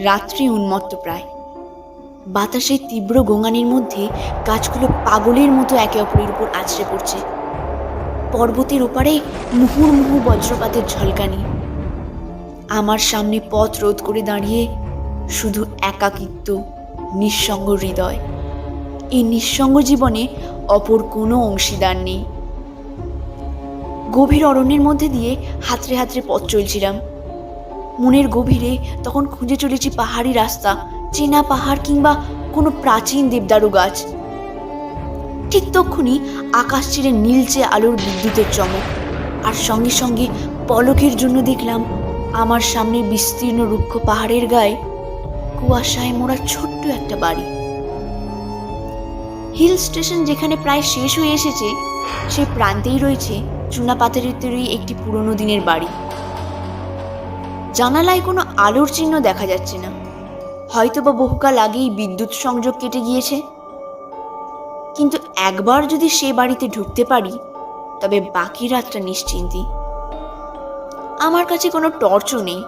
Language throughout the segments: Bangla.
রাত্রি উন্মত্ত প্রায়। বাতাসের তীব্র গোঙানির মধ্যে গাছগুলো পাগলের মতো একে অপরের উপর আছড়ে পড়ছে। পর্বতের ওপারে মুহুর্মুহু বজ্রপাতের ঝলকানি। আমার সামনে পথ রোধ করে দাঁড়িয়ে শুধু একাকিত্ব, নিঃসঙ্গ হৃদয়। এই নিঃসঙ্গ জীবনে অপর কোনো অংশীদার নেই। গভীর অরণ্যের মধ্যে দিয়ে হাতড়ে হাতড়ে পথ চলছিলাম। মনের গভীরে তখন খুঁজে চলেছি পাহাড়ি রাস্তা, চেনা পাহাড় কিংবা কোনো প্রাচীন দেবদারু গাছ। ঠিক তক্ষুনি আকাশ চিরে নীলচে আলোর বিদ্যুতের চমক, আর সঙ্গে সঙ্গে পলকের জন্য দেখলাম আমার সামনে বিস্তীর্ণ রুক্ষ পাহাড়ের গায়ে কুয়াশায় মোড়া ছোট্ট একটা বাড়ি। হিল স্টেশন যেখানে প্রায় শেষ হয়ে এসেছে, সে প্রান্তেই রয়েছে চুনাপাথরের তৈরি একটি পুরনো দিনের বাড়ি। জানালায় কোনো আলোর চিহ্ন দেখা যাচ্ছে না, হয়তোবা বহুকাল আগেই বিদ্যুৎ সংযোগ কেটে গিয়েছে। কিন্তু একবার যদি সে বাড়িতে ঢুকতে পারি, তবে বাকি রাতটা নিশ্চিন্তি। আমার কাছে কোনো টর্চও নেই,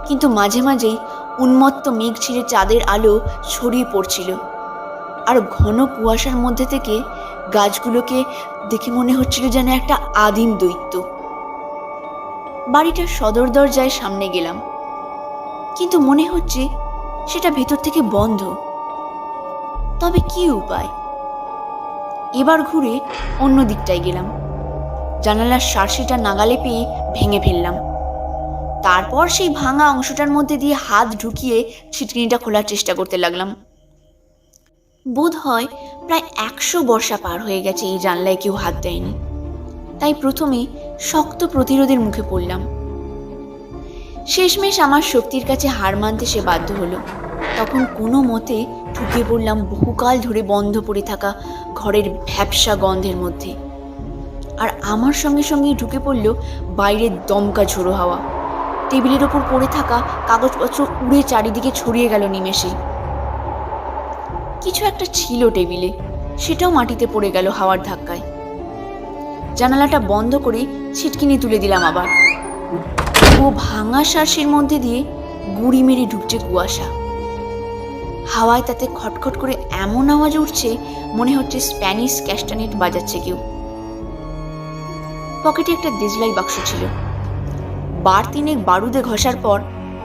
কিন্তু মাঝে মাঝেই উন্মত্ত মেঘ ছিঁড়ে চাঁদের আলো ছড়িয়ে পড়ছিল, আর ঘন কুয়াশার মধ্যে থেকে গাছগুলোকে দেখে মনে হচ্ছিল যেন একটা আদিম দৈত্য। বাড়িটার সদর দরজায় সামনে গেলাম, কিন্তু মনে হচ্ছে সেটা ভেতর থেকে বন্ধ। তবে কি উপায়? এবার ঘুরে অন্য দিকটায় গেলাম, জানালার শার্সিটা নাগালে পেয়ে ভেঙে ফেললাম। তারপর সেই ভাঙা অংশটার মধ্যে দিয়ে হাত ঢুকিয়ে ছিটকিনিটা খোলার চেষ্টা করতে লাগলাম। বোধ হয় প্রায় 100 বর্ষা পার হয়ে গেছে এই জানলায় কেউ হাত দেয়নি, তাই প্রথমে শক্ত প্রতিরোধের মুখে পড়লাম। শেষমেশ আমার শক্তির কাছে হার মানতে সে বাধ্য হলো। তখন কোনো মতে ঢুকে পড়লাম বহুকাল ধরে বন্ধ পড়ে থাকা ঘরের ভ্যাপসা গন্ধের মধ্যে, আর আমার সঙ্গে সঙ্গেই ঢুকে পড়ল বাইরের দমকা ঝোড়ো হাওয়া। টেবিলের ওপর পড়ে থাকা কাগজপত্র উড়ে চারিদিকে ছড়িয়ে গেল নিমেষে। কিছু একটা ছিল টেবিলে, সেটাও মাটিতে পড়ে গেল হাওয়ার ধাক্কায়। জানালাটা বন্ধ করে ছিটকিনি তুলে দিলাম আবার। ও ভাঙা শার্সির মধ্যে দিয়ে গুড়ি মেরে ঢুকছে কুয়াশা। হাওয়ায় তাতে খটখট করে এমন আওয়াজ উঠছে, মনে হচ্ছে স্প্যানিশ ক্যাস্টানেট বাজাচ্ছে কেউ। পকেটে একটা দেশলাই বাক্স ছিল। বার তিনেক বারুদে ঘষার পর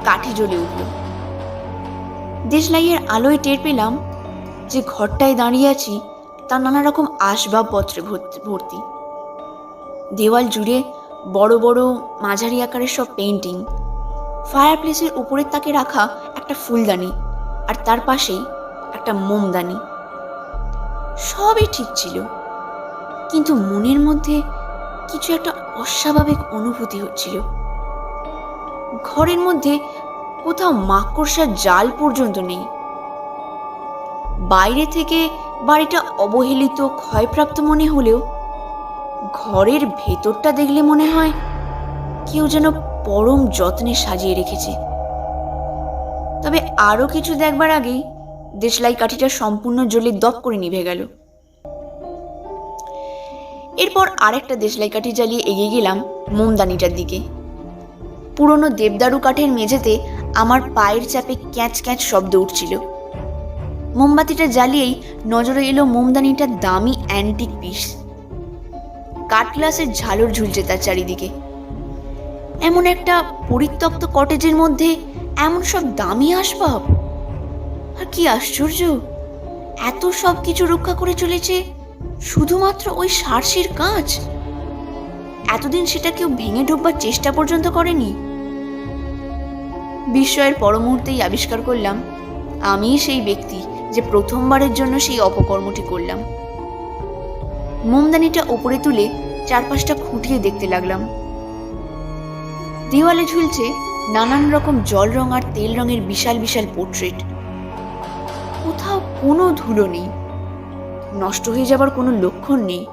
কাঠি জ্বলে উঠল। দেশলাইয়ের আলোয় টের পেলাম যে ঘরটায় দাঁড়িয়ে আছি তা নানা রকম আসবাবপত্রে ভর্তি। দেওয়াল জুড়ে বড় বড় মাঝারি আকারের সব পেন্টিং, ফায়ার প্লেসের উপরের তাকে রাখা একটা ফুলদানি, আর তার পাশেই একটা মোমদানি। সবই ঠিক ছিল, কিন্তু মনের মধ্যে কিছু একটা অস্বাভাবিক অনুভূতি হচ্ছিল। ঘরের মধ্যে কোথাও মাকড়সার জাল পর্যন্ত নেই। বাইরে থেকে বাড়িটা অবহেলিত, ক্ষয়প্রাপ্ত মনে হলেও ঘরের ভেতরটা দেখলে মনে হয় কেউ যেন পরম যত্নে সাজিয়ে রেখেছে। তবে আরো কিছু দেখবার আগেই দেশলাই কাঠিটা সম্পূর্ণ জ্বলে দপ করে নিভে গেল। এরপর আরেকটা দেশলাই কাঠি জ্বালিয়ে এগিয়ে গেলাম মোমদানিটার দিকে। পুরনো দেবদারু কাঠের মেঝেতে আমার পায়ের চাপে ক্যাঁচ ক্যাঁচ শব্দ উঠছিল। মোমবাতিটা জ্বালিয়েই নজরে এলো মোমদানিটার দামি অ্যান্টিক পিস। কাঠ গ্লাসের ঝালর ঝুলছে তার চারিদিকে। এমন একটা পরিত্যক্ত কটেজের মধ্যে এমন সব দামি আসবাব, আর কি আশ্চর্য, এত সব কিছু রক্ষা করে চলেছে শুধুমাত্র ওই শার্সির কাঁচ। এতদিন সেটা কেউ ভেঙে ঢোকবার চেষ্টা পর্যন্ত করেনি। বিস্ময়ের পর মুহূর্তেই আবিষ্কার করলাম আমি সেই ব্যক্তি যে প্রথমবারের জন্য সেই অপকর্মটি করলাম। মোমদানিটা ওপরে তুলে চারপাশটা খুঁটিয়ে দেখতে লাগলাম। দেওয়ালে ঝুলছে নানান রকম জল রং আর তেল রঙের বিশাল বিশাল পোর্ট্রেট। কোথাও কোনো ধুলো নেই, নষ্ট হয়ে যাবার কোনো লক্ষণ নেই।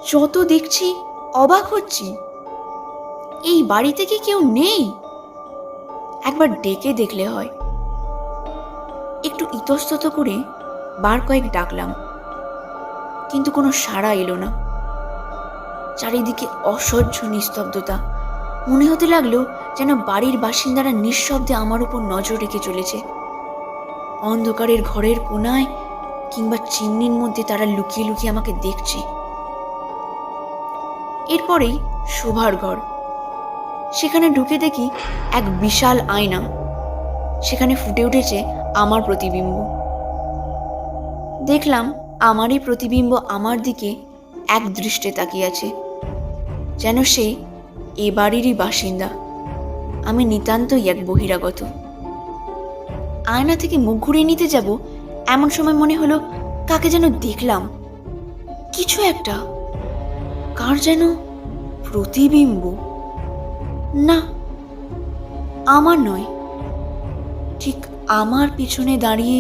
যত দেখছি অবাক হচ্ছি, এই বাড়িতে কি কেউ নেই? একবার ডেকে দেখলে হয়। একটু ইতস্তত করে বার কয়েক ডাকলাম, কিন্তু কোনো সাড়া এলো না। চারিদিকে অসহ্য নিস্তব্ধতা, মনে হতে লাগলো যেন বাড়ির বাসিন্দারা নিঃশব্দে আমার উপর নজর রেখে চলেছে। অন্ধকারের ঘরের কোনায় কিংবা চিমনির মধ্যে তারা লুকিয়ে লুকিয়ে আমাকে দেখছে। এরপরেই শোভার ঘর। সেখানে ঢুকে দেখি এক বিশাল আয়না। সেখানে ফুটে উঠেছে আমার প্রতিবিম্ব। দেখলাম আমারই প্রতিবিম্ব আমার দিকে এক দৃষ্টে তাকিয়ে আছে, যেন সে এ বাড়িরই বাসিন্দা, আমি নিতান্তই এক বহিরাগত। আয়না থেকে মুখ ঘুরিয়ে নিতে যাব এমন সময় মনে হলো কাকে যেন দেখলাম, কিছু একটা, কার যেন প্রতিবিম্ব। না, আমার নয়, ঠিক আমার পিছনে দাঁড়িয়ে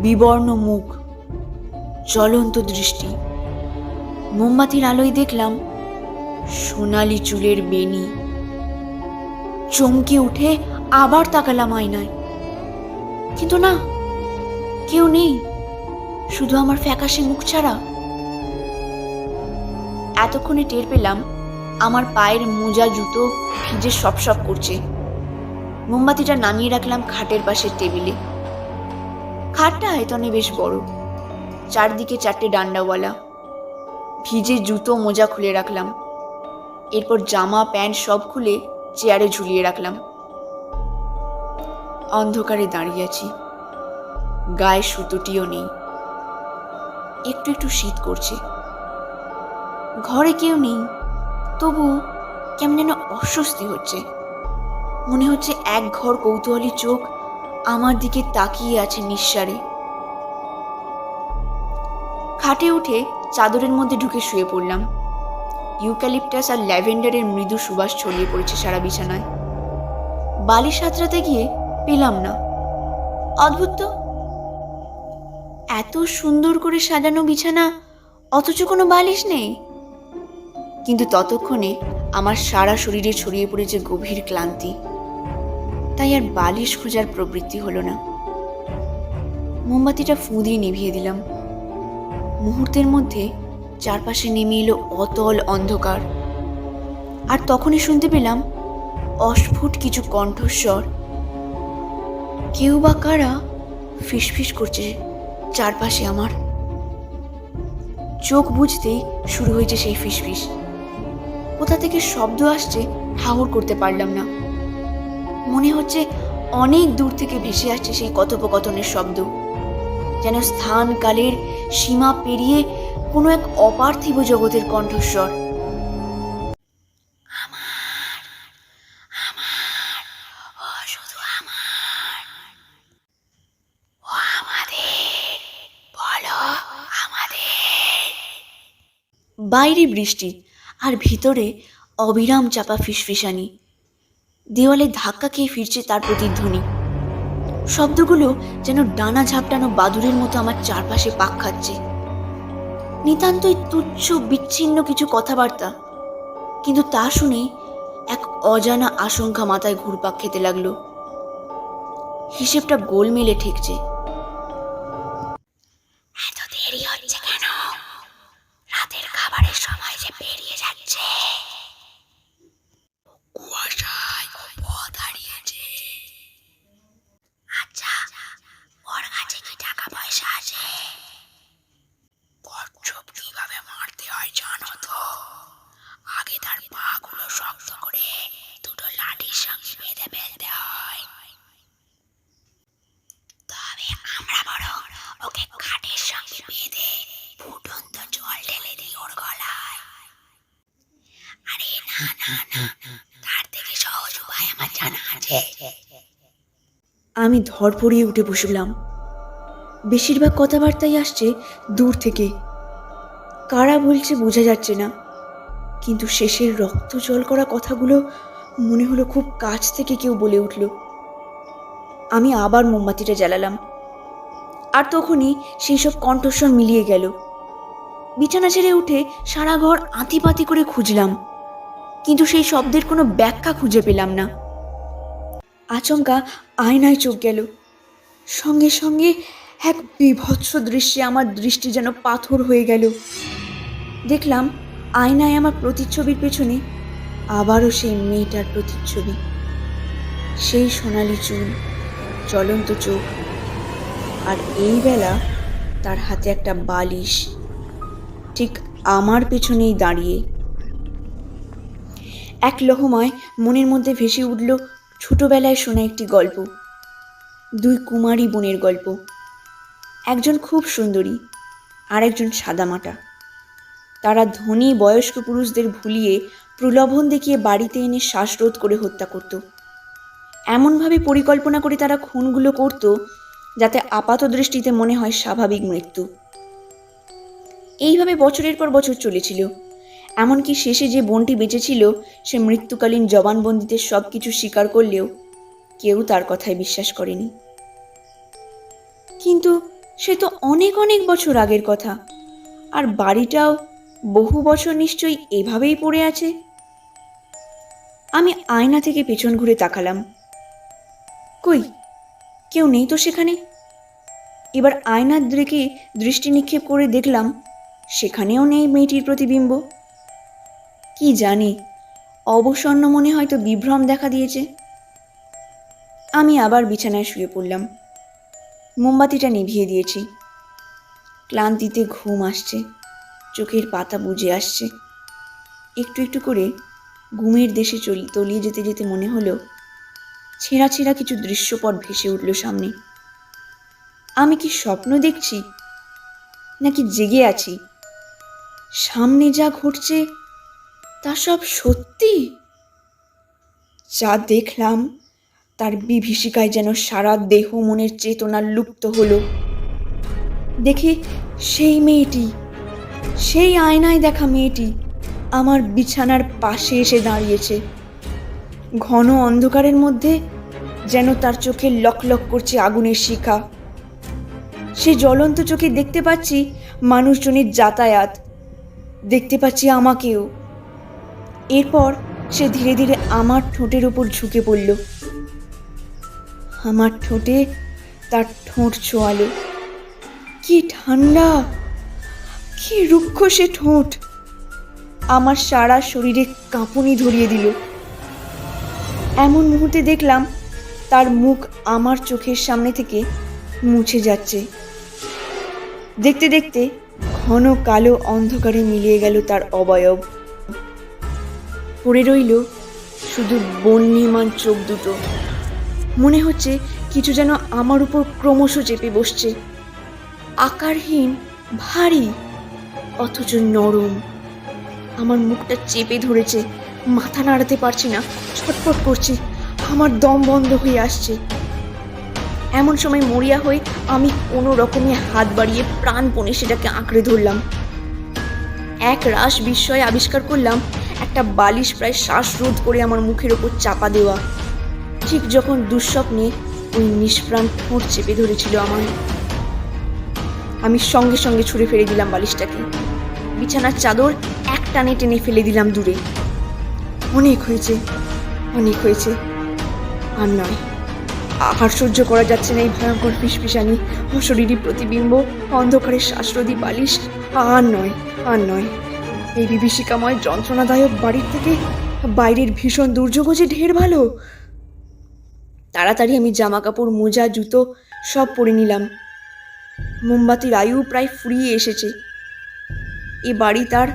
বিবর্ণ মুখ, জ্বলন্ত দৃষ্টি। মোমবাতির আলোয় দেখলাম সোনালি চুলের বেনি। চমকে উঠে আবার তাকালাম আয়নায়, কিন্তু না, কেউ নেই, শুধু আমার ফ্যাকাশে মুখ ছাড়া। এতক্ষণে টের পেলাম আমার পায়ের মোজা জুতো ভিজে সপ করছে। মোমবাতিটা নামিয়ে রাখলাম খাটের পাশের টেবিলে। খাটটা আয়তনে বেশ বড়, চারদিকে 4টে ডান্ডাওয়ালা। ভিজে জুতো মোজা খুলে রাখলাম, এরপর জামা প্যান্ট সব খুলে চেয়ারে ঝুলিয়ে রাখলাম। অন্ধকারে দাঁড়িয়ে আছি, গায়ে সুতোটিও নেই, একটু একটু শীত করছে। ঘরে কেউ নেই, তবু কেমন যেন অস্বস্তি হচ্ছে। মনে হচ্ছে এক ঘর কৌতূহলী চোখ আমার দিকে তাকিয়ে আছে নিঃসারে। খাটে উঠে চাদরের মধ্যে ঢুকে শুয়ে পড়লাম। ইউক্যালিপটাস আর ল্যাভেন্ডারের মৃদু সুবাস ছড়িয়ে পড়েছে সারা বিছানায়। বালিশ হাতড়াতে গিয়ে পেলাম না। অদ্ভুত তো, এত সুন্দর করে সাজানো বিছানা অথচ কোনো বালিশ নেই। কিন্তু ততক্ষণে আমার সারা শরীরে ছড়িয়ে পড়েছে গভীর ক্লান্তি, তাই আর বালিশ খোঁজার প্রবৃত্তি হলো না। মোমবাতিটা ফুঁ দিয়ে নিভিয়ে দিলাম। মুহূর্তের মধ্যে চারপাশে নেমে এলো অতল অন্ধকার। আর তখনই শুনতে পেলাম অস্ফুট কিছু কণ্ঠস্বর। কেউ বা কারা ফিসফিস করছে চারপাশে আমার। চোখ বুঝতেই শুরু হয়েছে সেই ফিসফিস। কোথা থেকে শব্দ আসছে ঠাহর করতে পারলাম না। মনে হচ্ছে অনেক দূর থেকে ভেসে আসছে সেই কথোপকথনের শব্দ, যেন স্থান কালের সীমা পেরিয়ে কোনো এক অপার্থিব জগতের কণ্ঠস্বর। বাইরে বৃষ্টি আর ভিতরে অবিরাম চাপা ফিসফিসানি। দেওয়ালে ধাক্কা খেয়ে ফিরছে তার প্রতিধ্বনি। শব্দগুলো যেন ডানা ঝাপটানো বাদুড়ের মতো আমার চারপাশে পাক খাচ্ছে। নিতান্তই তুচ্ছ বিচ্ছিন্ন কিছু কথাবার্তা, কিন্তু তা শুনে এক অজানা আশঙ্কা মাথায় ঘুরপাক খেতে লাগলো। হিসেবটা গোলমেলে ঠেকছে। এত দেরি হচ্ছে কেন? রাতের খাবারের সময় যে পেরিয়ে যাচ্ছে। কুয়াশায় পথ হারিয়েছে। আচ্ছা, ওর কাছে কি টাকা পয়সা আছে? কচ্ছপ কিভাবে মারতে হয় জানো তো? আগে তার পাগুলো শক্ত করে দুটো লাঠির সঙ্গে বেঁধে ফেলতে হয়। তবে আমরা বরং ওকে খাটের সঙ্গে বেঁধে ফুটন্ত জল ঢেলে দিই ওর গলায়। আরে না না না, তার থেকে সহজ উপায় আমার জানা আছে। আমি ধরপড়িয়ে উঠে বসলাম। বেশিরভাগ কথাবার্তাই আসছে দূর থেকে। কারা বলছে বোঝা যাচ্ছে না, কিন্তু শেষের রক্ত জল করা কথাগুলো মনে হলো খুব কাছ থেকে কেউ বলে উঠল। আমি আবার মোমবাতিটা জ্বালালাম, আর তখনই সেই সব কণ্ঠস্বর মিলিয়ে গেল। বিছানা ছেড়ে উঠে সারা ঘর আঁতিপাতি করে খুঁজলাম, কিন্তু সেই শব্দের কোনো ব্যাখ্যা খুঁজে পেলাম না। আচমকা আয়নায় চোখ গেল। সঙ্গে সঙ্গে এক বীভৎস দৃশ্যে আমার দৃষ্টি যেন পাথর হয়ে গেল। দেখলাম আয়নায় আমার প্রতিচ্ছবির পেছনে আবারও সেই মেয়েটার প্রতিচ্ছবি, সেই সোনালি চুল, জ্বলন্ত চোখ, আর এই বেলা তার হাতে একটা বালিশ, ঠিক আমার পেছনেই দাঁড়িয়ে। এক লহমায় মনের মধ্যে ভেসে উঠল ছোটবেলায় শোনা একটি গল্প, দুই কুমারী বোনের গল্প। একজন খুব সুন্দরী, আর একজন সাদামাটা। তারা ধনী বয়স্ক পুরুষদের ভুলিয়ে প্রলোভন দেখিয়ে বাড়িতে এনে শ্বাসরোধ করে হত্যা করত। এমনভাবে পরিকল্পনা করে তারা খুনগুলো করত যাতে আপাত দৃষ্টিতে মনে হয় স্বাভাবিক মৃত্যু। এইভাবে বছরের পর বছর চলেছিল। এমনকি শেষে যে বোনটি বেঁচেছিল সে মৃত্যুকালীন জবানবন্দিতে সব কিছু স্বীকার করলেও কেউ তার কথায় বিশ্বাস করেনি। কিন্তু সে তো অনেক অনেক বছর আগের কথা, আর বাড়িটাও বহু বছর নিশ্চয়ই এভাবেই পড়ে আছে। আমি আয়না থেকে পেছন ঘুরে তাকালাম। কই, কেউ নেই তো সেখানে। এবার আয়নার দিকে দৃষ্টি নিক্ষেপ করে দেখলাম সেখানেও নেই মেয়েটির প্রতিবিম্ব। কি জানি, অবসন্ন মনে হয়তো বিভ্রম দেখা দিয়েছে। আমি আবার বিছানায় শুয়ে পড়লাম। মোমবাতিটা নিভিয়ে দিয়েছি। ক্লান্তিতে ঘুম আসছে, চোখের পাতা বুজে আসছে। একটু একটু করে ঘুমের দেশে তলিয়ে যেতে যেতে মনে হলো ছেঁড়া ছেঁড়া কিছু দৃশ্যপট ভেসে উঠল সামনে। আমি কি স্বপ্ন দেখছি নাকি জেগে আছি? সামনে যা ঘটছে তা সব সত্যি? যা দেখলাম তার বিভীষিকায় যেন সারা দেহ মনের চেতনা লুপ্ত হলো। দেখি সেই মেয়েটি, সেই আয়নায় দেখা মেয়েটি আমার বিছানার পাশে এসে দাঁড়িয়েছে। ঘন অন্ধকারের মধ্যে যেন তার চোখে লকলক করছে আগুনের শিখা। সে জ্বলন্ত চোখে দেখতে পাচ্ছি মানুষজনের যাতায়াত, দেখতে পাচ্ছি আমাকেও। এরপর সে ধীরে ধীরে আমার ঠোঁটের উপর ঝুঁকে পড়ল। আমার ঠোঁটে তার ঠোঁট ছোঁয়ালো। কি ঠান্ডা, কি রুক্ষ সে ঠোঁট! আমার সারা শরীরে কাঁপুনি ধরিয়ে দিল। এমন মুহূর্তে দেখলাম তার মুখ আমার চোখের সামনে থেকে মুছে যাচ্ছে। দেখতে দেখতে ঘন কালো অন্ধকারে মিলিয়ে গেল তার অবয়ব। পড়ে রইল শুধু বন্যিমান চোখ দুটো। মনে হচ্ছে কিছু যেন আমার উপর ক্রমশ চেপে বসছে। আকারহীন, ভারী, অথচ নরম। আমার মুখটা চেপে ধরেছে, মাথা নাড়াতে পারছি না, ছটফট করছি, আমার দম বন্ধ হয়ে আসছে। এমন সময় মরিয়া হয়ে আমি কোনো রকমে হাত বাড়িয়ে প্রাণপণে সেটাকে আঁকড়ে ধরলাম। এক রাশ বিস্ময়ে আবিষ্কার করলাম একটা বালিশ প্রায় শ্বাসরোধ করে আমার মুখের ওপর চাপা দেওয়া, ঠিক যখন দুঃস্বপ্নে ওই নিষ্প্রাণ ঠোঁট চেপে ধরেছিল আমায়। আমি সঙ্গে সঙ্গে ছুঁড়ে ফেলে দিলাম বালিশটাকে। বিছানার চাদর এক টানে টেনে ফেলে দিলাম দূরে। অনেক হয়েছে, অনেক হয়েছে, আর নয়। আর সহ্য করা যাচ্ছে না এই ভয়ঙ্কর ফিসফিসানি, অশরীরী প্রতিবিম্ব, অন্ধকারের শ্বাসরোধী বালিশ। আর নয়, আর নয়। এই বিভীষিকাময় যন্ত্রণাদায়ক বাড়ির থেকে বাইরের ভীষণ দুর্যোগ যে ঢের ভালো। তাড়াতাড়ি আমি জামা কাপড়, মোজা, জুতো সব পরে নিলাম। মোমবাতির আয়ু প্রায় ফুরিয়ে এসেছে। এ বাড়ি তার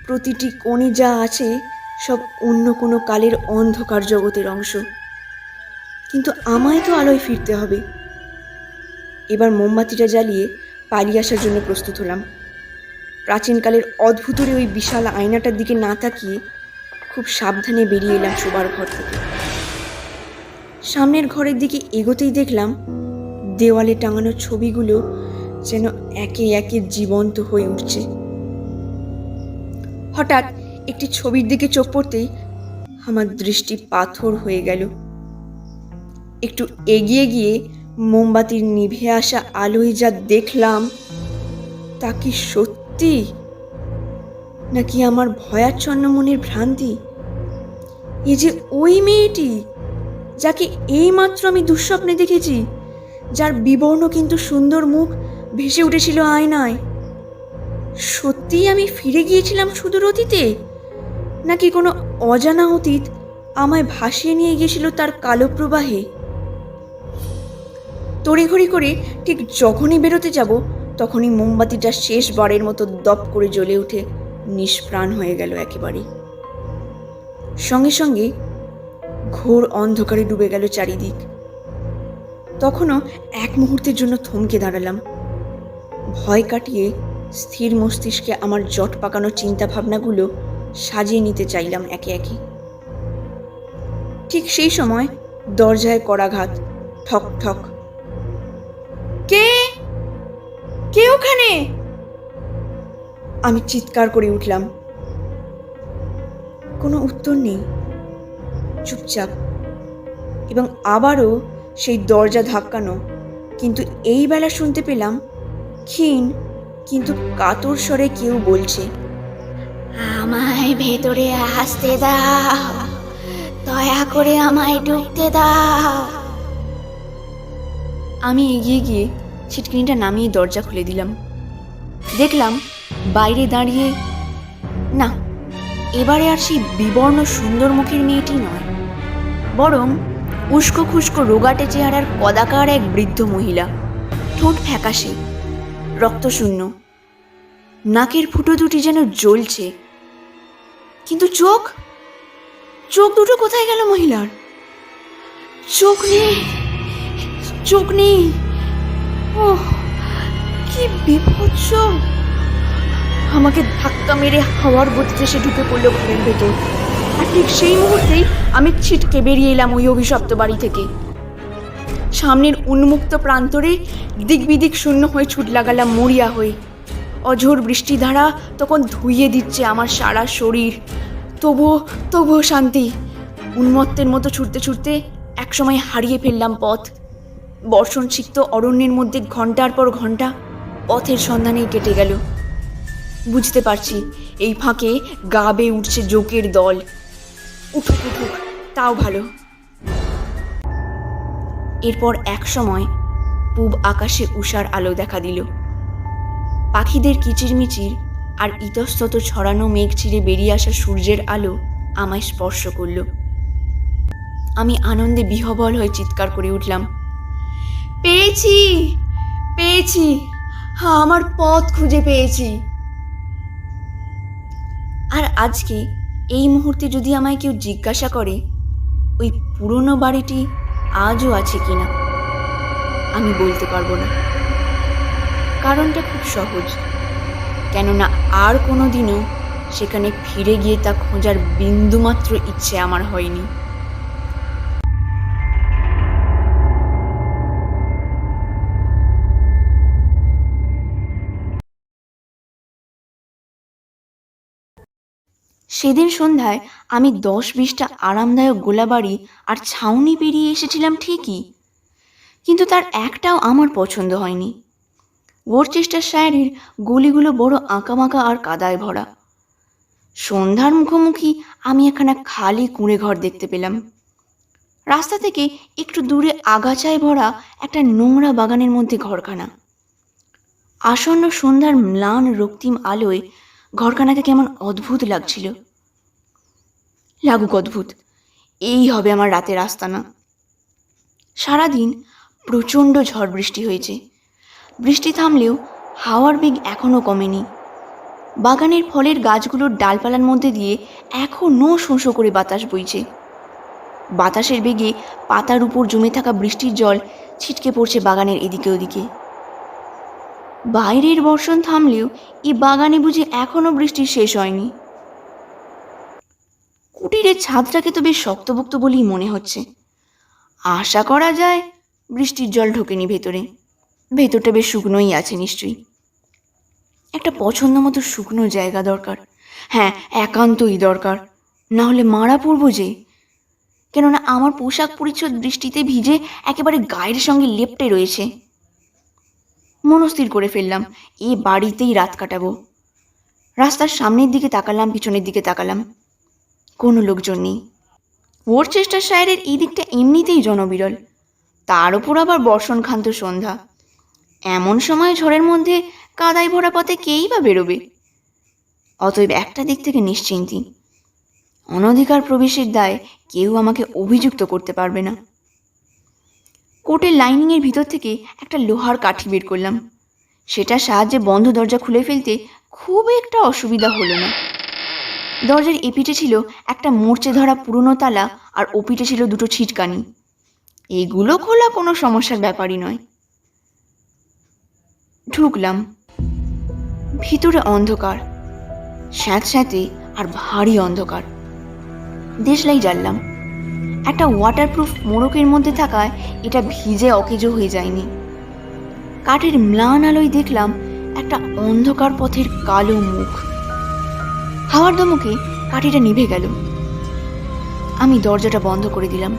প্রতিটি কোণে যা আছে সব অন্য কোনো কালের অন্ধকার জগতের অংশ। কিন্তু আমায় তো আলোয় ফিরতে হবে। এবার মোমবাতিটা জ্বালিয়ে পালিয়ে আসার জন্য প্রস্তুত হলাম। প্রাচীনকালের অদ্ভুতরে ওই বিশাল আয়নাটার দিকে না তাকিয়ে খুব সাবধানে বেরিয়ে এলাম শোবার ঘর থেকে। সামনের ঘরের দিকে এগোতেই দেখলাম দেওয়ালে টাঙানো ছবিগুলো যেন একে একে জীবন্ত হয়ে উঠছে। হঠাৎ একটি ছবির দিকে চোখ পড়তেই আমার দৃষ্টি পাথর হয়ে গেল। একটু এগিয়ে গিয়ে মোমবাতির নিভে আসা আলোয় যা দেখলাম তা কি সত্যি নাকি আমার ভয়াচ্ছন্ন মনের ভ্রান্তি? এ যে ওই মেয়েটি যাকে এইমাত্র আমি দুঃস্বপ্নে দেখেছি, যার বিবর্ণ কিন্তু সুন্দর মুখ ভেসে উঠেছিল আয়নায়। সত্যিই আমি ফিরে গিয়েছিলাম সুদূর অতীতে, নাকি কোনো অজানা অতীত আমায় ভাসিয়ে নিয়ে গিয়েছিল তার কালো প্রবাহে। তড়িঘড়ি করে ঠিক যখনই বেরোতে যাব, তখনই মোমবাতিটা শেষবারের মতো দপ করে জ্বলে উঠে নিষ্প্রাণ হয়ে গেল একেবারে। সঙ্গে সঙ্গে ঘোর অন্ধকারে ডুবে গেল চারিদিক। তখনও এক মুহূর্তের জন্য থমকে দাঁড়ালাম। ভয় কাটিয়ে স্থির মস্তিষ্কে আমার জট পাকানো চিন্তা ভাবনাগুলো সাজিয়ে নিতে চাইলাম একে একে। ঠিক সেই সময় দরজায় করাঘাত। ঠক ঠক। কে কে ওখানে? আমি চিৎকার করে উঠলাম। কোনো উত্তর নেই, চুপচাপ। এবং আবারও সেই দরজা ধাক্কানো, কিন্তু এই বেলা শুনতে পেলাম ক্ষীণ কিন্তু কাতর স্বরে কেউ বলছে, আমায় ভেতরে আসতে দাও, দয়া করে আমায় ঢুকতে দাও। আমি এগিয়ে গিয়ে ছিটকিনিটা নামিয়ে দরজা খুলে দিলাম। দেখলাম বাইরে দাঁড়িয়ে, না, এবারে আর সেই বিবর্ণ সুন্দর মুখের মেয়েটি নয়, বরং উস্কো খুস্কো রোগাটে চেহারার কদাকার এক বৃদ্ধ মহিলা। ঠোঁট ফ্যাকাশে, রক্তশূন্য, নাকের ফুটো দুটি যেন জ্বলছে। কিন্তু চোখ চোখ দুটো কোথায় গেল মহিলার? চোখ নেই, চোখ নেই। ওহ, কি বিভৎস! আমাকে ধাক্কা মেরে হাওয়ার গতিতে সে ঢুকে পড়ল ঘরের ভেতর। আর ঠিক সেই মুহূর্তেই আমি ছিটকে বেরিয়ে এলাম ওই অভিশপ্ত বাড়ি থেকে। সামনের উন্মুক্ত প্রান্তরে দিক বিদিক শূন্য হয়ে ছুট লাগালাম মরিয়া হয়ে। অঝোর বৃষ্টিধারা তখন ধুইয়ে দিচ্ছে আমার সারা শরীর। তবুও শান্তি। উন্মত্তের মতো ছুটতে ছুটতে একসময় হারিয়ে ফেললাম পথ। বর্ষণ সিক্ত অরণ্যের মধ্যে ঘন্টার পর ঘন্টা পথের সন্ধানেই কেটে গেল। বুঝতে পারছি এই ফাঁকে গা বেয়ে উঠছে জোকের দল। উঠুক উঠুক, তাও ভালো। এরপর এক সময় পূব আকাশে উষার আলো দেখা দিল। পাখিদের কিচিরমিচির আর ইতস্তত ছড়ানো মেঘ চিরে বেরিয়ে আসা সূর্যের আলো আমায় স্পর্শ করল। আমি আনন্দে বিহ্বল হয়ে চিৎকার করে উঠলাম, পেয়েছি, পেয়েছি, আমার পথ খুঁজে পেয়েছি। আর আজকে এই মুহূর্তে যদি আমায় কেউ জিজ্ঞাসা করে ওই পুরনো বাড়িটি আজও আছে কিনা, আমি বলতে পারবো না। কারণটা খুব সহজ, কেননা আর কোনো দিনও সেখানে ফিরে গিয়ে তা খোঁজার বিন্দুমাত্র ইচ্ছে আমার হয়নি। সেদিন সন্ধ্যায় আমি 10-20টা আরামদায়ক গোলাবাড়ি আর ছাউনি পেরিয়ে এসেছিলাম ঠিকই, কিন্তু তার একটাও আমার পছন্দ হয়নি। ওরচেস্টারশায়ারের গলিগুলো বড় আঁকাবাঁকা আর কাদায় ভরা। সন্ধ্যার মুখোমুখি আমি এখানে খালি কুঁড়ে ঘর দেখতে পেলাম। রাস্তা থেকে একটু দূরে আগাছায় ভরা একটা নোংরা বাগানের মধ্যে ঘরখানা। আসন্ন সন্ধ্যার ম্লান রক্তিম আলোয় ঘরখানাকে কেমন অদ্ভুত লাগছিল। লাগুক অদ্ভুত, এই হবে আমার রাতের আস্তানা। সারাদিন প্রচণ্ড ঝড় বৃষ্টি হয়েছে। বৃষ্টি থামলেও হাওয়ার বেগ এখনও কমেনি। বাগানের ফলের গাছগুলোর ডালপালার মধ্যে দিয়ে এখনও শোঁ শোঁ করে বাতাস বইছে। বাতাসের বেগে পাতার উপর জমে থাকা বৃষ্টির জল ছিটকে পড়ছে বাগানের এদিকে ওদিকে। বাইরের বর্ষণ থামলেও এই বাগানে বুঝি এখনও বৃষ্টি শেষ হয়নি। কুটিরের ছাদটাকে তো বেশ শক্তপোক্ত বলেই মনে হচ্ছে। আশা করা যায় বৃষ্টির জল ঢোকেনি ভেতরে। ভেতরটা বেশ শুকনোই আছে নিশ্চয়ই। একটা পছন্দ মতো শুকনো জায়গা দরকার। হ্যাঁ, একান্তই দরকার, না হলে মারা পড়বো যে। কেননা আমার পোশাক পরিচ্ছদ বৃষ্টিতে ভিজে একেবারে গায়ের সঙ্গে লেপ্টে রয়েছে। মনস্থির করে ফেললাম এ বাড়িতেই রাত কাটাবো। রাস্তার সামনের দিকে তাকালাম, পিছনের দিকে তাকালাম, কোনো লোকজন নেই। ওরচেস্টারশায়ারের এই দিকটা এমনিতেই জনবিরল, তার উপর আবার বর্ষণক্ষান্ত সন্ধ্যা। এমন সময় ঝড়ের মধ্যে কাদায় ভরা পথে কেই বা বেরোবে? অতএব একটা দিক থেকে নিশ্চিন্তি। অনধিকার প্রবেশের দায়ে কেউ আমাকে অভিযুক্ত করতে পারবে না। কোর্টের লাইনিংয়ের ভিতর থেকে একটা লোহার কাঠি বের করলাম। সেটার সাহায্যে বন্ধ দরজা খুলে ফেলতে খুব একটা অসুবিধা হলো না। দরজার এপিঠে ছিল একটা মরচে ধরা পুরনো তালা, আর ওপিঠে ছিল দুটো ছিটকানি। এগুলো খোলা কোনো সমস্যার ব্যাপারই নয়। ঢুকলাম। ভিতরে অন্ধকার, স্যাঁতস্যাঁতে আর ভারী অন্ধকার। দেশলাই জ্বাললাম। একটা ওয়াটারপ্রুফ মোড়কের মধ্যে থাকায় এটা ভিজে অকেজো হয়ে যায়নি। কাঠের ম্লান আলোয় দেখলাম একটা অন্ধকার পথের কালো মুখ। হাওয়ার ধমকে কাঠিটা নিভে গেল। আমি দরজাটা বন্ধ করে দিলাম।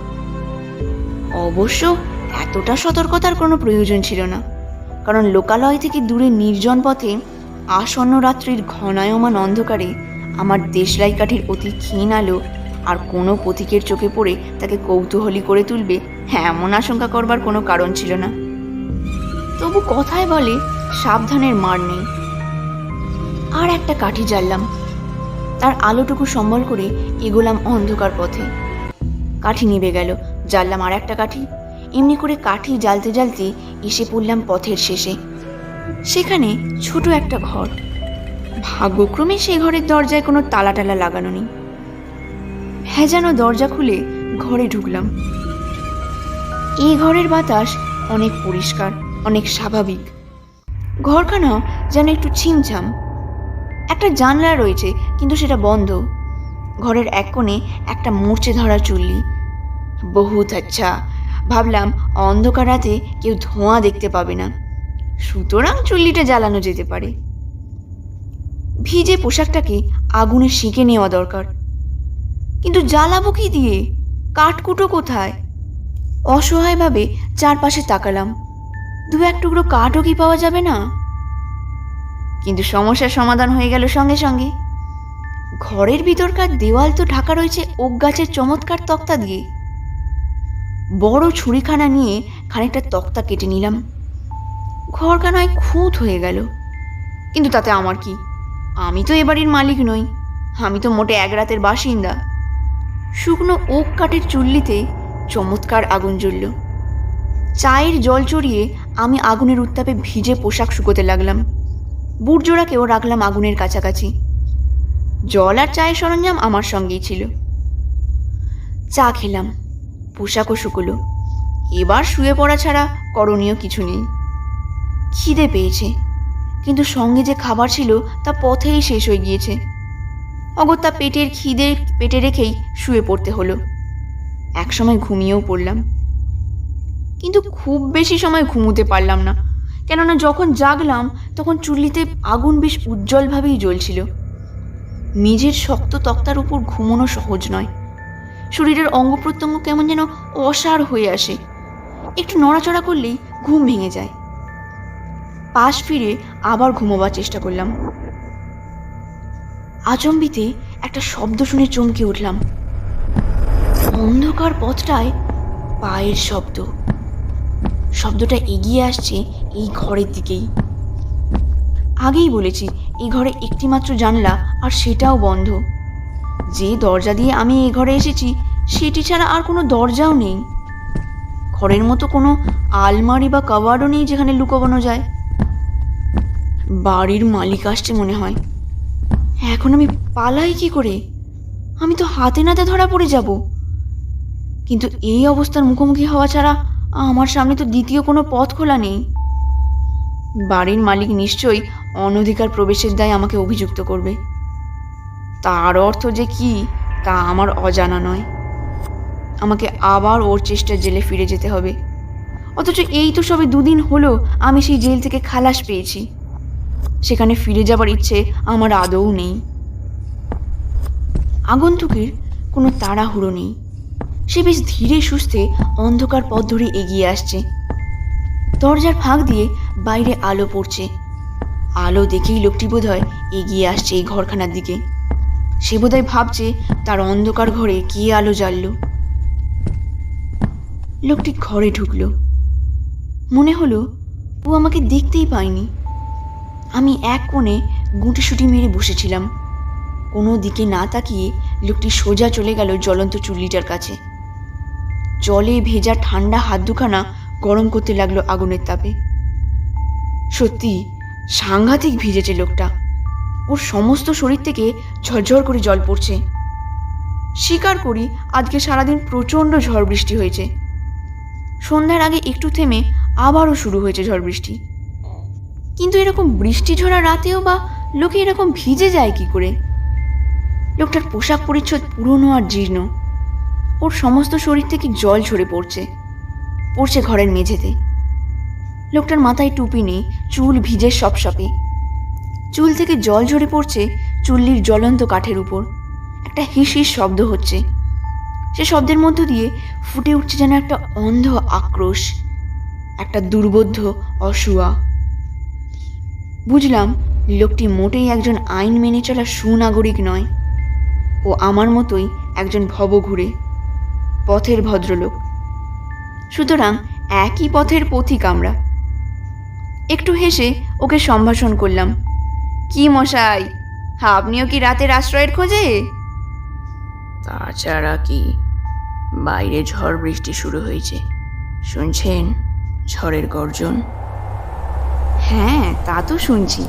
অবশ্য এতটা সতর্কতার কোনো প্রয়োজন ছিল না, কারণ লোকালয় থেকে দূরে নির্জন পথে আসন্ন রাত্রির ঘনায়মান অন্ধকারে আমার দেশলাই কাঠির অতি ক্ষীণ আলো আর কোনো পথিকের চোখে পড়ে তাকে কৌতূহলী করে তুলবে এমন আশঙ্কা করবার কোনো কারণ ছিল না। তবু কথায় বলে সাবধানের মার নেই। আর একটা কাঠি জ্বাললাম। তার আলোটুকু সম্বল করে এগোলাম অন্ধকার পথে। কাঠি নিভে গেল। জ্বাললাম আর একটা কাঠি। এমনি করে কাঠি জ্বালতে জ্বালতে এসে পড়লাম পথের শেষে। সেখানে ছোট একটা ঘর। ভাগ্যক্রমে সেই ঘরের দরজায় কোনো তালা টালা লাগানো নেই। ভেজানো দরজা খুলে ঘরে ঢুকলাম। এই ঘরের বাতাস অনেক পরিষ্কার, অনেক স্বাভাবিক। ঘরখানা যেন একটু ছিমছাম। একটা জানলা রয়েছে, কিন্তু সেটা বন্ধ। ঘরের এক কোণে একটা মরচে ধরা চুল্লি। বহুত আচ্ছা, ভাবলাম অন্ধকার রাতে কেউ ধোঁয়া দেখতে পাবে না, সুতরাং চুল্লিটা জ্বালানো যেতে পারে। ভিজে পোশাকটাকে আগুনে সেঁকে নেওয়া দরকার, কিন্তু জ্বালাবো কি দিয়ে? কাঠকুটো কোথায়? অসহায়ভাবে চারপাশে তাকালাম। দু এক টুকরো কাঠও কি পাওয়া যাবে না? কিন্তু সমস্যার সমাধান হয়ে গেল সঙ্গে সঙ্গে। ঘরের ভিতরকার দেওয়াল তো ঢাকা রয়েছে ওক গাছের চমৎকার তক্তা দিয়ে। বড় ছুরিখানা নিয়ে খানিকটা তক্তা কেটে নিলাম। ঘরখানায় খুঁত হয়ে গেল, কিন্তু তাতে আমার কি? আমি তো এ বাড়ির মালিক নই, আমি তো মোটে এক রাতের বাসিন্দা। শুকনো ওক কাঠের চুল্লিতে চমৎকার আগুন জ্বলল। চায়ের জল চড়িয়ে আমি আগুনের উত্তাপে ভিজে পোশাক শুকোতে লাগলাম। বুটজোড়াকেও রাখলাম আগুনের কাছাকাছি। জল আর চায়ের সরঞ্জাম আমার সঙ্গেই ছিল। চা খেলাম, পোশাকও শুকোলো। এবার শুয়ে পড়া ছাড়া করণীয় কিছু নেই। খিদে পেয়েছে, কিন্তু সঙ্গে যে খাবার ছিল তা পথেই শেষ হয়ে গিয়েছে। অগত্যা পেটের খিদে পেটে রেখেই শুয়ে পড়তে হলো। একসময় ঘুমিয়েও পড়লাম, কিন্তু খুব বেশি সময় ঘুমোতে পারলাম না, কেননা যখন জাগলাম তখন চুল্লিতে আগুন বেশ উজ্জ্বলভাবেই জ্বলছিল। মেঝের শক্ত তক্তার উপর ঘুমোনো সহজ নয়। শরীরের অঙ্গ প্রত্যঙ্গ কেমন যেন অসাড় হয়ে আসে। একটু নড়াচড়া করলেই ঘুম ভেঙে যায়। পাশ ফিরে আবার ঘুমোবার চেষ্টা করলাম। আচম্বিতে একটা শব্দ শুনে চমকে উঠলাম। অন্ধকার পথটায় পায়ের শব্দ। শব্দটা এগিয়ে আসছে এই ঘরের দিকেই। আগেই বলেছি, এই ঘরে একটি মাত্র জানলা, আর সেটাও বন্ধ। যে দরজা দিয়ে আমি এই ঘরে এসেছি সেটি ছাড়া আর কোনো দরজাও নেই। ঘরের মতো কোনো আলমারি বা কাবার্ডও নেই যেখানে লুকোনো যায়। বাড়ির মালিক আসছে মনে হয়। এখন আমি পালাই কি করে? আমি তো হাতে নাতে ধরা পড়ে যাব। কিন্তু এই অবস্থার মুখোমুখি হওয়া ছাড়া আমার সামনে তো দ্বিতীয় কোনো পথ খোলা নেই। বাড়ির মালিক নিশ্চয়ই অনধিকার প্রবেশের দায়ে আমাকে অভিযুক্ত করবে। তার অর্থ যে কি তা আমার অজানা নয়। আমাকে আবার ওর চেষ্টার জেলে ফিরে যেতে হবে। অথচ এই তো সবে দুদিন হলো আমি সেই জেল থেকে খালাস পেয়েছি। সেখানে ফিরে যাবার ইচ্ছে আমার আদৌ নেই। আগন্তুকের কোনো তাড়াহুড়ো নেই। সে বেশ ধীরে সুস্থে অন্ধকার পথ ধরে এগিয়ে আসছে। দরজার ফাঁক দিয়ে বাইরে আলো পড়ছে। আলো দেখেই লোকটি বোধহয় এগিয়ে আসছে এই ঘরখানার দিকে। সে বোধহয় ভাবছে তার অন্ধকার ঘরে কে আলো জ্বালল। লোকটি ঘরে ঢুকলো। মনে হলো ও আমাকে দেখতেই পায়নি। আমি এক কোণে গুটিসুটি মেরে বসেছিলাম। কোনো দিকে না তাকিয়ে লোকটি সোজা চলে গেল জ্বলন্ত চুল্লিটার কাছে। জলে ভেজা ঠান্ডা হাত দুখানা গরম করতে লাগলো আগুনের তাপে। সত্যি সাংঘাতিক ভিজেছে লোকটা। ওর সমস্ত শরীর থেকে ঝরঝর করে জল পড়ছে। স্বীকার করি, আজকে সারাদিন প্রচণ্ড ঝড় বৃষ্টি হয়েছে। সন্ধ্যার আগে একটু থেমে আবারও শুরু হয়েছে ঝড় বৃষ্টি। কিন্তু এরকম বৃষ্টি ঝরা রাতেও বা লোকে এরকম ভিজে যায় কি করে? লোকটার পোশাক পরিচ্ছদ পুরনো আর জীর্ণ। ওর সমস্ত শরীর থেকে জল ঝরে পড়ছে ঘরের মেঝেতে। লোকটার মাথায় টুপি নেই, চুল ভিজে সপসপে। চুল থেকে জল ঝরে পড়ছে চুল্লির জ্বলন্ত কাঠের উপর। একটা হিস হিস শব্দ হচ্ছে। সে শব্দের মধ্য দিয়ে ফুটে উঠছে যেন একটা অন্ধ আক্রোশ, একটা দুর্বোধ্য অসুয়া। বুঝলাম লোকটি মোটেই একজন আইন মেনে চলা সুনাগরিক নয়। ও আমার মতোই একজন ভবঘুরে, পথের ভদ্রলোক। সুতরাং একই পথের পথিক আমরা। একটু হেসে ওকে সম্ভাষণ করলাম। কি মশাই, আপনিও কি রাতের আশ্রয়ের খোঁজে? তাছাড়া কি, বাইরে ঝড় বৃষ্টি শুরু হয়েছে, শুনছেন ঝড়ের গর্জন? হ্যাঁ, তা তো শুনছি।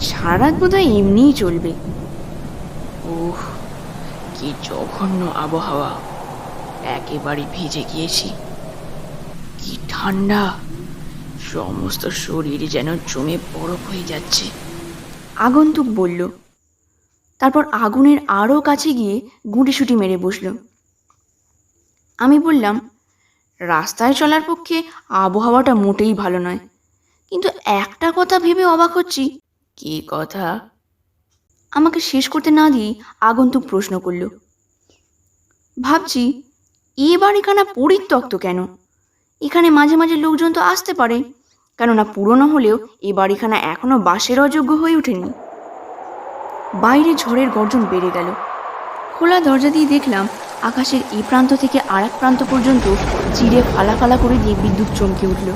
সারা রাত বোধহয় এমনিই চলবে। উহ, কি জঘন্য আবহাওয়া! একেবারে ভিজে গিয়েছি। কি ঠান্ডা! সমস্ত শরীর যেন জমে বরফ হয়ে যাচ্ছে। আগন্তুক বলল। তারপর আগুনের আরও কাছে গিয়ে গুঁটিসুটি মেরে বসল। আমি বললাম, রাস্তায় চলার পক্ষে আবহাওয়াটা মোটেই ভালো নয়, কিন্তু একটা কথা ভেবে অবাক হচ্ছি। কি কথা? আমাকে শেষ করতে না দিয়ে আগন্তুক প্রশ্ন করল। ভাবছি, এ বাড়িখানা পরিত্যক্ত কেন? এখানে মাঝে মাঝে লোকজন তো আসতে পারে, কেননা পুরনো হলেও এ বাড়িখানা এখনো বাসের অযোগ্য হয়ে ওঠেনি। বাইরে ঝড়ের গর্জন বেড়ে গেল। খোলা দরজা দিয়ে দেখলাম আকাশের এই প্রান্ত থেকে আর এক প্রান্ত পর্যন্ত চিড়ে ফালা ফালা করে দিয়ে বিদ্যুৎ চমকে উঠল।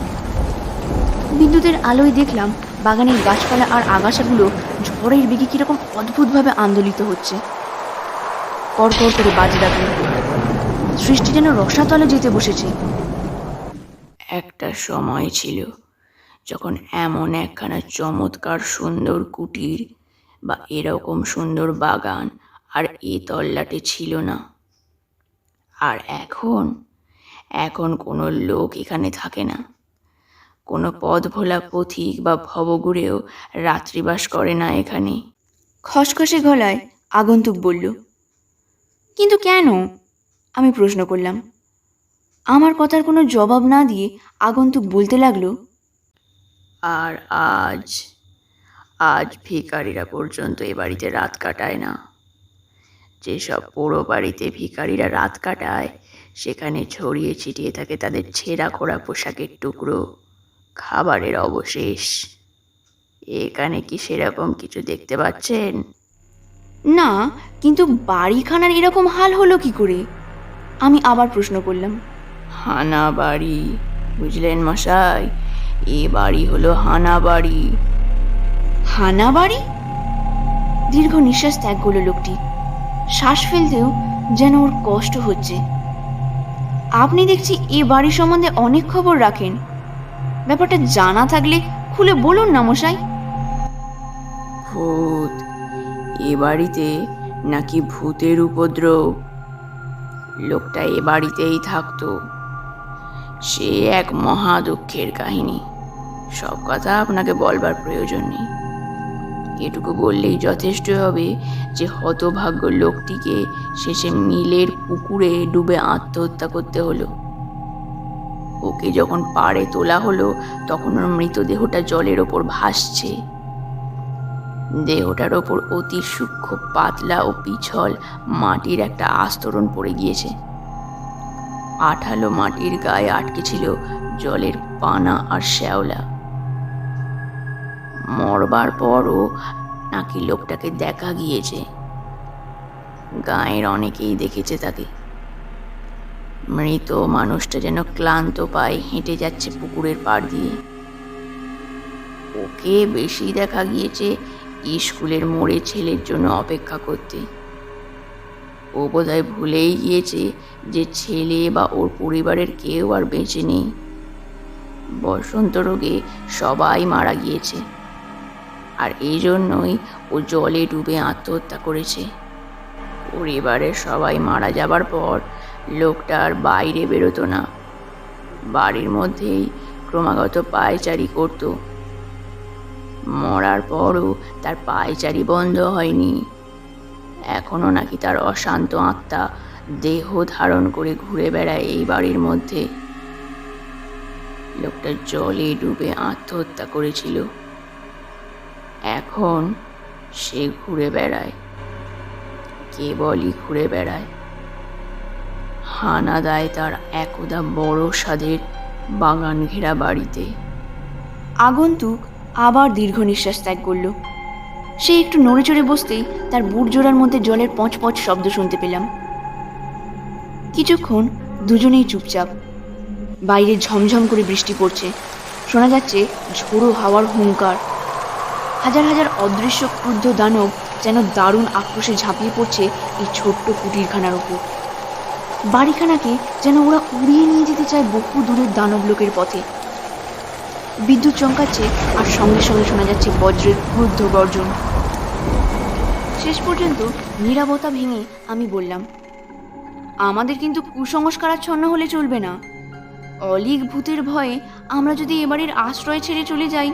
বিদ্যুতের আলোয় দেখলাম বাগানের গাছপালা আর আগাছাগুলো ঝড়ের বেগে কিরকম অদ্ভুতভাবে আন্দোলিত হচ্ছে। কড়কড় করে বাজ ডাকল। সৃষ্টি যেন রসাতলে যেতে বসেছে। একটা সময় ছিল যখন এমন একখানা চমৎকার সুন্দর কুটির বা এরকম সুন্দর বাগান আর এ তল্লাটে ছিল না। আর এখন এখন কোনো লোক এখানে থাকে না। কোনো পথ ভোলা পথিক বা ভবঘুরেও রাত্রিবাস করে না এখানে। খসখসে গলায় আগন্তুক বলল। কিন্তু কেন? আমি প্রশ্ন করলাম। আমার কথার কোনো জবাব না দিয়ে আগন্তুক বলতে লাগলো, আর আজ আজ ভিখারিরা পর্যন্ত এ বাড়িতে রাত কাটায় না। যেসব পোড়ো বাড়িতে ভিখারিরা রাত কাটায়, সেখানে ছড়িয়ে ছিটিয়ে থাকে তাদের ছেঁড়া খোড়া পোশাকের টুকরো, খাবারের অবশেষ। এখানে কি সেরকম কিছু দেখতে পাচ্ছেন? না, কিন্তু বাড়িখানার এরকম হাল হলো কি করে? আমি আবার প্রশ্ন করলাম। হানা বাড়ি, বুঝলেন মশাই? এ বাড়ি হলো হানা বাড়ি। হানা বাড়ি? দীর্ঘ নিঃশ্বাস ত্যাগ করলো লোকটি। শ্বাস ফেলতেও যেন ওর কষ্ট হচ্ছে। আপনি দেখছি এ বাড়ি সম্বন্ধে অনেক খবর রাখেন। ব্যাপারটা জানা থাকলে খুলে বলুন না মশাই। ভূত? এ বাড়িতে নাকি ভূতের উপদ্রব? লোকটা এ বাড়িতেই থাকতো। সে এক মহা দুঃখের কাহিনী। সব কথা আপনাকে বলবার প্রয়োজন নেই। এটুকু বললেই যথেষ্ট হবে যে হতভাগ্য লোকটিকে শেষে মিলের পুকুরে ডুবে আত্মহত্যা করতে হলো। ওকে যখন পাড়ে তোলা হলো, তখন ওর মৃতদেহটা জলের ওপর ভাসছে। দেহটার ওপর অতি সূক্ষ্ম পাতলা ও পিছল মাটির একটা আস্তরণ পড়ে গিয়েছে। আঠালো মাটির গায়ে আটকে ছিল জলের পানা আর শ্যাওলা। মরবার পরও নাকি লোকটাকে দেখা গিয়েছে। গাঁয়ের অনেকেই দেখেছে তাকে। মৃত মানুষটা যেন ক্লান্ত পায়ে হেঁটে যাচ্ছে পুকুরের পাড় দিয়ে। ওকে বেশি দেখা গিয়েছে স্কুলের মোড়ে ছেলের জন্য অপেক্ষা করতে। ও বোধহয় ভুলেই গিয়েছে যে ছেলে বা ওর পরিবারের কেউ আর বেঁচে নেই। বসন্ত রোগে সবাই মারা গিয়েছে, আর এই জন্যই ও জলে ডুবে আত্মহত্যা করেছে। পরিবারের সবাই মারা যাবার পর লোকটা আর বাইরে বেরোতো না, বাড়ির মধ্যেই ক্রমাগত পায়চারি করত। মরার পরও তার পায়চারি বন্ধ হয়নি। এখনো নাকি তার অশান্ত আত্মা দেহ ধারণ করে ঘুরে বেড়ায় এই বাড়ির মধ্যে। লোকটা জলে ডুবে আত্মহত্যা করেছিল, এখন সে ঘুরে বেড়ায়, কেবলই ঘুরে বেড়ায়। হানা দেয় তার একদা বড় সাধের বাগান ঘেরা বাড়িতে। আগন্তুক আবার দীর্ঘ নিঃশ্বাস ত্যাগ করল। সে একটু নড়ে চড়ে বসতেই তার বুট জোড়ার মধ্যে জলের পঁচ পঁচ শব্দ শুনতে পেলাম। কিছুক্ষণ দুজনেই চুপচাপ। বাইরে ঝমঝম করে বৃষ্টি পড়ছে, শোনা যাচ্ছে ঝোড়ো হাওয়ার হুঙ্কার। হাজার হাজার অদৃশ্য ক্রুদ্ধ দানব যেন দারুণ আক্রোশে ঝাঁপিয়ে পড়ছে এই ছোট্ট কুটিরখানার ওপর। বাড়িখানাকে যেন ওরা উড়িয়ে নিয়ে যেতে চায় বহু দূরের দানব লোকের পথে। বিদ্যুৎ চমকাচ্ছে, আর সঙ্গে সঙ্গে শোনা যাচ্ছে বজ্রের ক্রুদ্ধ গর্জন। শেষ পর্যন্ত নীরবতা ভেঙে আমি বললাম, আমাদের কিন্তু কুসংস্কারাচ্ছন্ন হলে চলবে না। অলীক ভূতের ভয়ে আমরা যদি এবারের আশ্রয় ছেড়ে চলে যাই,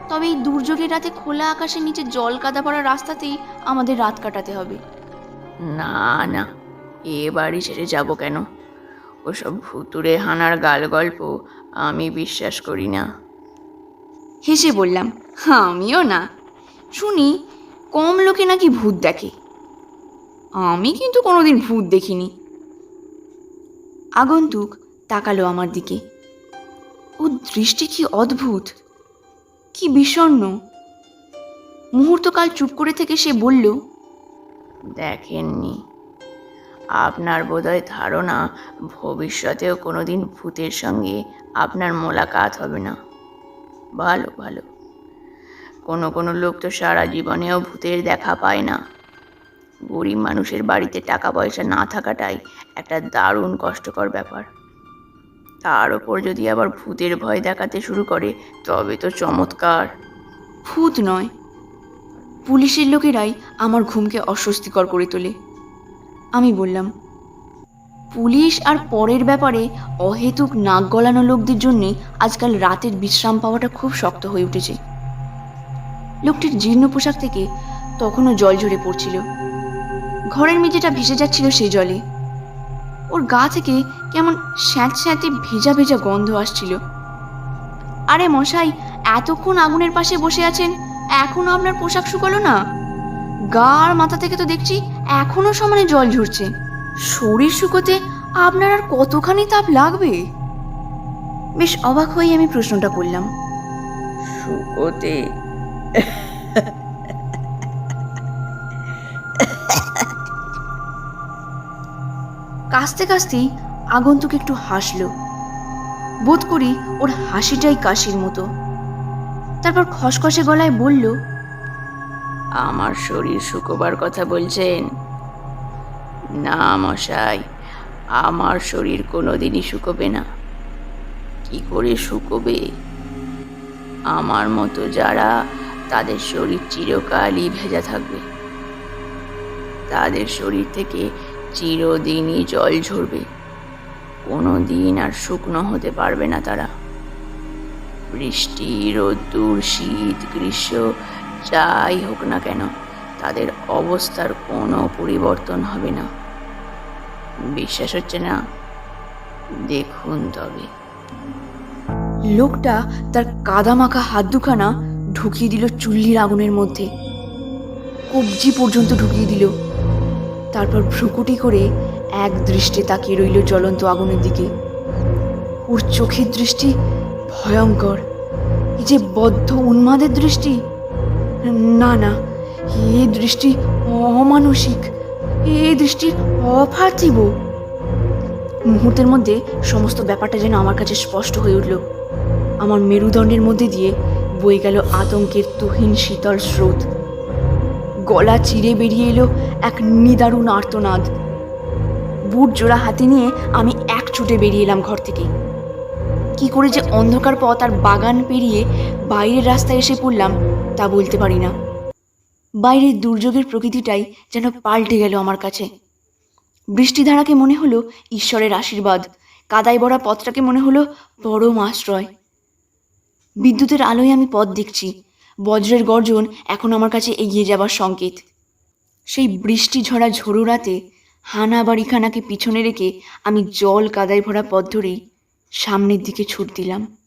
তবে এই দুর্যোগের রাতে খোলা আকাশের নিচে জল কাদা পড়া রাস্তাতেই আমাদের রাত কাটাতে হবে। না না, এ বাড়ি ছেড়ে যাব কেন? ওসব ভুতুড়ে হানার গাল গল্প আমি বিশ্বাস করি না। হেসে বললাম, আমিও না। শুনি কম লোকে নাকি ভূত দেখে, আমি কিন্তু কোনোদিন ভূত দেখিনি। আগন্তুক তাকালো আমার দিকে। ও দৃষ্টি কি অদ্ভুত, কি বিষণ্ণ। মুহূর্তকাল চুপ করে থেকে সে বলল, দেখেননি? আপনার বোধহয় ধারণা ভবিষ্যতেও কোনোদিন ভূতের সঙ্গে আপনার মোলাকাত হবে না। ভালো ভালো। কোনো কোনো লোক তো সারা জীবনেও ভূতের দেখা পায় না। গরিব মানুষের বাড়িতে টাকা পয়সা না থাকাটাই একটা দারুণ কষ্টকর ব্যাপার। তার ওপর যদি আবার ভূতের ভয় দেখাতে শুরু করে, তবে তো চমৎকার। ভূত নয়, পুলিশের লোকেরাই আমার ঘুমকে অস্বস্তিকর করে তোলে। আমি বললাম, পুলিশ আর পরের ব্যাপারে অহেতুক নাক গলানো লোকদের জন্যে আজকাল রাতের বিশ্রাম পাওয়াটা খুব শক্ত হয়ে উঠেছে। লোকটির জীর্ণ পোশাক থেকে তখনও জল ঝরে পড়ছিল, ঘরের মেঝেটা ভেসে যাচ্ছিল সেই জলে। ওর গা থেকে কেমন স্যাঁতস্যাঁতে ভেজা ভেজা গন্ধ আসছিল। আরে মশাই, এতক্ষণ আগুনের পাশে বসে আছেন, এখনো আপনার পোশাক শুকালো না? গা আর মাথা থেকে তো দেখছি এখনো সমানে জল ঝরছে। শরীর শুকোতে আপনার আর কতখানি তাপ লাগবে? বেশ অবাক হয়ে আমি প্রশ্নটা করলাম। শুকোতে? কাশতে কাশতেই আগন্তুক একটু হাসলো। বোধ করি ওর হাসিটাই কাশির মতো। তারপর খসখসে গলায় বলল, আমার শরীর শুকোবার কথা বলছেন? না মশাই, আমার শরীর কোনোদিনই শুকোবে না। কি করে শুকোবে? আমার মতো যারা, তাদের শরীর চিরকালই ভেজা থাকবে। তাদের শরীর থেকে চিরদিনই জল ঝরবে, কোনো দিন আর শুকনো হতে পারবে না তারা। বৃষ্টি, রোদ্দুর, শীত, গ্রীষ্ম যাই হোক না কেন, তাদের অবস্থার কোনো পরিবর্তন হবে না। বিশ্বাস হচ্ছে না? দেখুন তবে। লোকটা তার কাদামাখা হাত দুখানা ঢুকিয়ে দিল চুল্লির আগুনের মধ্যে, কবজি পর্যন্ত ঢুকিয়ে দিল। তারপর ভ্রুকুটি করে এক দৃষ্টে তাকিয়ে রইল জ্বলন্ত আগুনের দিকে। ওর চোখের দৃষ্টি ভয়ঙ্কর। এই যে বদ্ধ উন্মাদের দৃষ্টি, না না, এ দৃষ্টি অমানসিক, এ দৃষ্টি অপার্থিব। মুহূর্তের মধ্যে সমস্ত ব্যাপারটা যেন আমার কাছে স্পষ্ট হয়ে উঠল। আমার মেরুদণ্ডের মধ্যে দিয়ে বয়ে গেল আতঙ্কের তুহিন শীতল স্রোত। গলা চিরে বেরিয়ে এলো এক নিদারুণ আর্তনাদ। বুট জোড়া হাতে নিয়ে আমি এক ছুটে বেরিয়ে এলাম ঘর থেকে। কি করে যে অন্ধকার পথ আর বাগান পেরিয়ে বাইরের রাস্তায় এসে পড়লাম তা বলতে পারি না। বাইরের দুর্যোগের প্রকৃতিটাই যেন পাল্টে গেল আমার কাছে। বৃষ্টিধারাকে মনে হলো ঈশ্বরের আশীর্বাদ, কাদায় ভরা পথটাকে মনে হলো পরম আশ্রয়। বিদ্যুতের আলোয় আমি পথ দেখছি, বজ্রের গর্জন এখন আমার কাছে এগিয়ে যাবার সংকেত। সেই বৃষ্টি ঝরা ঝোড়ো রাতে হানা বাড়িখানাকে পিছনে রেখে আমি জল কাদায় ভরা পথ ধরেই সামনের দিকে ছুট দিলাম।